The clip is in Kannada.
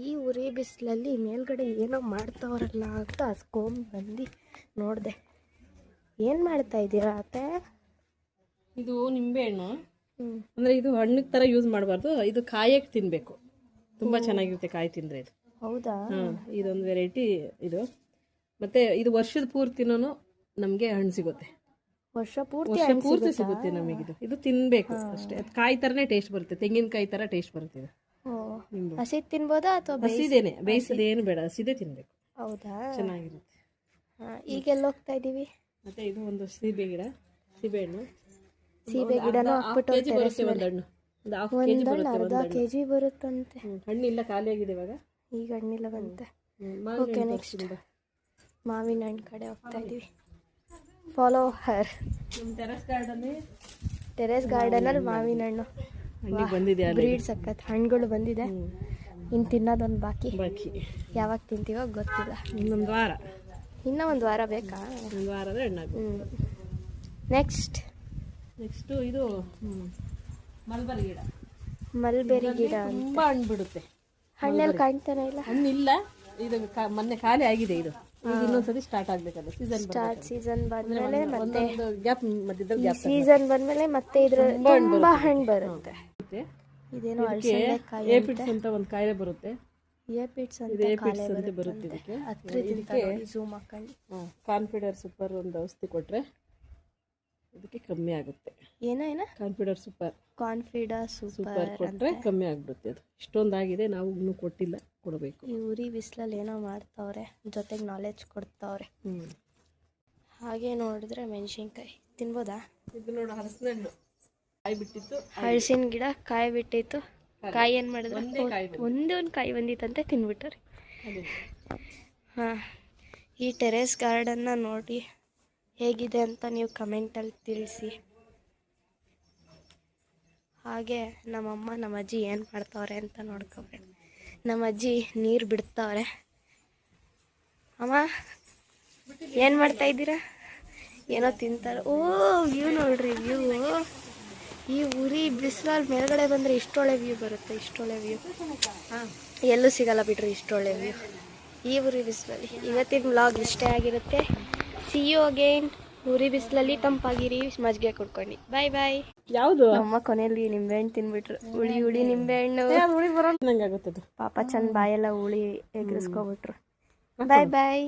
ಈ ಉರಿ ಬಿಸಿಲಲ್ಲಿ ಮೇಲ್ಗಡೆ ಏನೋ ಮಾಡ್ತಾವ್ರಲ್ಲ ಅಂತ ಬಂದು ನೋಡಿದೆ. ಏನು ಮಾಡ್ತಾ ಇದ್ದೀರಾ ಅತ್ತೆ? ಇದು ನಿಂಬೆಹಣ್ಣು. ಅಂದರೆ ಇದು ಹಣ್ಣಿನ ಥರ ಯೂಸ್ ಮಾಡಬಾರ್ದು, ಇದು ಕಾಯಕ್ಕೆ ತಿನ್ನಬೇಕು. ತುಂಬ ಚೆನ್ನಾಗಿರುತ್ತೆ ಕಾಯಿ ತಿಂದರೆ ಇದು. ಹೌದಾ? ಇದೊಂದು ವೆರೈಟಿ ಇದು. ಮತ್ತು ಇದು ವರ್ಷದ ಪೂರ್ತಿನೂ ನಮಗೆ ಹಣ್ಣು ಸಿಗುತ್ತೆ. ವರ್ಷ ಪೂರ್ತಿ ಸಿಗುತ್ತೆ ನಮಗಿದು. ಇದು ತಿನ್ನಬೇಕು ಅಷ್ಟೇ. ಅದು ಕಾಯಿ ಥರನೇ ಟೇಸ್ಟ್ ಬರುತ್ತೆ, ತೆಂಗಿನಕಾಯಿ ಥರ ಟೇಸ್ಟ್ ಬರುತ್ತೆ ಇದು. ಹಸಿ ತಿನ್ಬೋದಾ ಅಥವಾ ಹಸಿದೇನೆ? ಬೇಯಿಸೋದೇನು ಬೇಡ, ಹಸಿದೇ ತಿನ್ನಬೇಕು. ಹೌದಾ? ಚೆನ್ನಾಗಿರುತ್ತೆ. ಈಗೆಲ್ಲ ಹೋಗ್ತಾ ಇದ್ದೀವಿ. ಮತ್ತು ಇದು ಒಂದು ಸೀಬೆ ಗಿಡ, ಸೀಬೆಹಣ್ಣು. ಸೀಬೆ ಗಿಡನೂ ಹಾಕ್ಬಿಟ್ಟು ಬರುತ್ತೆ ಒಂದು ಹಣ್ಣು, ಒಂದು ಅರ್ಧ ಕೆಜಿ ಬರುತ್ತಂತೆ. ಹಣ್ಣಿಲ್ಲ, ಖಾಲಿಯಾಗಿದೆ ಇವಾಗ. ಈಗ ಹಣ್ಣಿಲ್ಲ ಬಂತೆ. ಓಕೆ, ನೆಕ್ಸ್ಟ್ ಮಾವಿನ ಹಣ್ಣು ಕಡೆ ಹೋಗ್ತಾ ಇದ್ದೀವಿ. ಫಾಲೋ ಹರ್. ನಮ್ಮ ಟೆರೆಸ್ ಗಾರ್ಡನಲ್ಲಿ ಮಾವಿನ ಹಣ್ಣು ಬಂದಿದೆ. ಬ್ರೀಡ್ ಸಖತ್ ಹಣ್ಣುಗಳು ಬಂದಿದೆ. ಇನ್ನು ತಿನ್ನೋದೊಂದು ಬಾಕಿ. ಯಾವಾಗ ತಿಂತೀವೋ ಗೊತ್ತಿಲ್ಲ. ಇನ್ನೊಂದು ವಾರ, ಇನ್ನೂ ಒಂದು ವಾರ ಬೇಕಾ? ಒಂದು ವಾರದ ಹಣ್ಣಾಗುತ್ತೆ. ನೆಕ್ಸ್ಟು ಇದು ಮಲ್ಬರಿ ಗಿಡ. ಮಲ್ಬೆರಿ ಗಿಡ ತುಂಬ ಹಣ್ಣು ಬಿಡುತ್ತೆ. ಹಣ್ಣಲ್ಲಿ ಕಾಣ್ತಾನೆ ಇಲ್ಲ. ಹಣ್ಣಿಲ್ಲ, ಇದು ಮೊನ್ನೆ ಖಾಲಿ ಆಗಿದೆ. ಇದು ಈಗ ಇನ್ನೊಂದ್ಸತಿ ಸ್ಟಾರ್ಟ್ ಆಗ್ಬೇಕಲ್ಲ. ಸೀಸನ್ ಬಂದ್ಮೇಲೆ ಮತ್ತೆ ಗ್ಯಾಪ್ ಸೀಸನ್ ಬಂದ್ಮೇಲೆ ಮತ್ತೆ ಇದ್ರ ತುಂಬಾ ಹಣ್ಣು ಬರುತ್ತೆ. ಇದೇನೋ ಅಳಸಂದೆಕಾಯಿ ಏಪಿಡ್ಸ್ ಅಂತ ಒಂದು ಕಾಯಿಲೆ ಬರುತ್ತೆ. ಏಪಿಡ್ಸ್ ಅಂತ ಬರುತ್ತೆ. ಇದಕ್ಕೆ ಝೂಮ್ ಹಾಕೊಂಡು ಕಾನ್ಫಿಡರ್ ಸೂಪರ್ ಒಂದು ಔಷಧಿ ಕೊಟ್ರೆ ಇದಕ್ಕೆ ಕಮ್ಮಿ ಆಗುತ್ತೆ. ಏನ ಕಾನ್ಫಿಡರ್ ಸೂಪರ್ ಕೊಟ್ರೆ ಕಮ್ಮಿ ಆಗ್ಬಿಡುತ್ತೆ. ಅದು ಇಷ್ಟೊಂದಾಗಿದೆ, ನಾವು ಇನ್ನೂ ಕೊಟ್ಟಿಲ್ಲ, ಕೊಡಬೇಕು. ಈ ಉರಿ ಬಿಸಿಲಲ್ಲಿ ಏನೋ ಮಾಡ್ತಾವ್ರೆ, ಜೊತೆಗೆ ನಾಲೆಜ್ ಕೊಡ್ತಾವ್ರೆ. ಹಾಗೆ ನೋಡಿದ್ರೆ ಮೆಣಸಿನ್ಕಾಯಿ ತಿನ್ಬೋದಾ? ಇದು ನೋಡು, ಹಲಸಿನ ಹಣ್ಣು ಕಾಯಿ ಬಿಟ್ಟಿತ್ತು. ಹಲಸಿನ ಗಿಡ ಕಾಯಿ ಬಿಟ್ಟಿತ್ತು. ಕಾಯಿ ಏನು ಮಾಡಿದ್ರೆ ಒಂದೊಂದು ಕಾಯಿ ಬಂದಿತ್ತಂತೆ, ತಿನ್ಬಿಟ್ರಿ. ಹಾಂ, ಈ ಟೆರೆಸ್ ಗಾರ್ಡನ್ನ ನೋಡಿ ಹೇಗಿದೆ ಅಂತ ನೀವು ಕಮೆಂಟಲ್ಲಿ ತಿಳಿಸಿ. ಹಾಗೆ ನಮ್ಮಮ್ಮ ನಮ್ಮ ಅಜ್ಜಿ ಏನು ಮಾಡ್ತಾವ್ರೆ ಅಂತ ನೋಡ್ಕೋಬೇಕು. ನಮ್ಮ ಅಜ್ಜಿ ನೀರು ಬಿಡ್ತಾವ್ರೆ. ಅಮ್ಮ ಏನು ಮಾಡ್ತಾ ಇದ್ದೀರಾ? ಏನೋ ತಿಂತಾರೆ. ಓ, ವ್ಯೂ ನೋಡ್ರಿ, ವ್ಯೂ. ಈ ಉರಿ ಬಿಸಿಲಲ್ಲಿ ಮೇಲ್ಗಡೆ ಬಂದರೆ ಇಷ್ಟೊಳ್ಳೆ ವ್ಯೂ ಬರುತ್ತೆ, ಇಷ್ಟೊಳ್ಳೆ ವ್ಯೂ ಎಲ್ಲೂ ಸಿಗಲ್ಲ ಬಿಡ್ರಿ, ಇಷ್ಟೊಳ್ಳೆ ವ್ಯೂ ಈ ಉರಿ ಬಿಸಿಲಲ್ಲಿ. ಇವತ್ತಿನ ವ್ಲಾಗ್ ಇಷ್ಟೇ ಆಗಿರುತ್ತೆ. See you again. ಉರಿ ಬಿಸಿಲಲ್ಲಿ ತಂಪಾಗಿರಿ, ಮಜ್ಜಿಗೆ ಕುಡ್ಕೊಂಡು. ಬಾಯ್ ಬಾಯ್. ಯಾವುದು? ನಮ್ಮ ಕೊನೆಯಲ್ಲಿ ನಿಂಬೆಹಣ್ಣು ತಿನ್ಬಿಟ್ರು. ಹುಳಿ ನಿಂಬೆಹಣ್ಣು. ಹುಳಿ ಬರೋಂಗಾಗುತ್ತೆ. ಪಾಪ ಚಂದ ಬಾಯೆಲ್ಲ ಹುಳಿ ಎಗ್ರಿಸ್ಕೊಬಿಟ್ರು. ಬಾಯ್ ಬಾಯ್.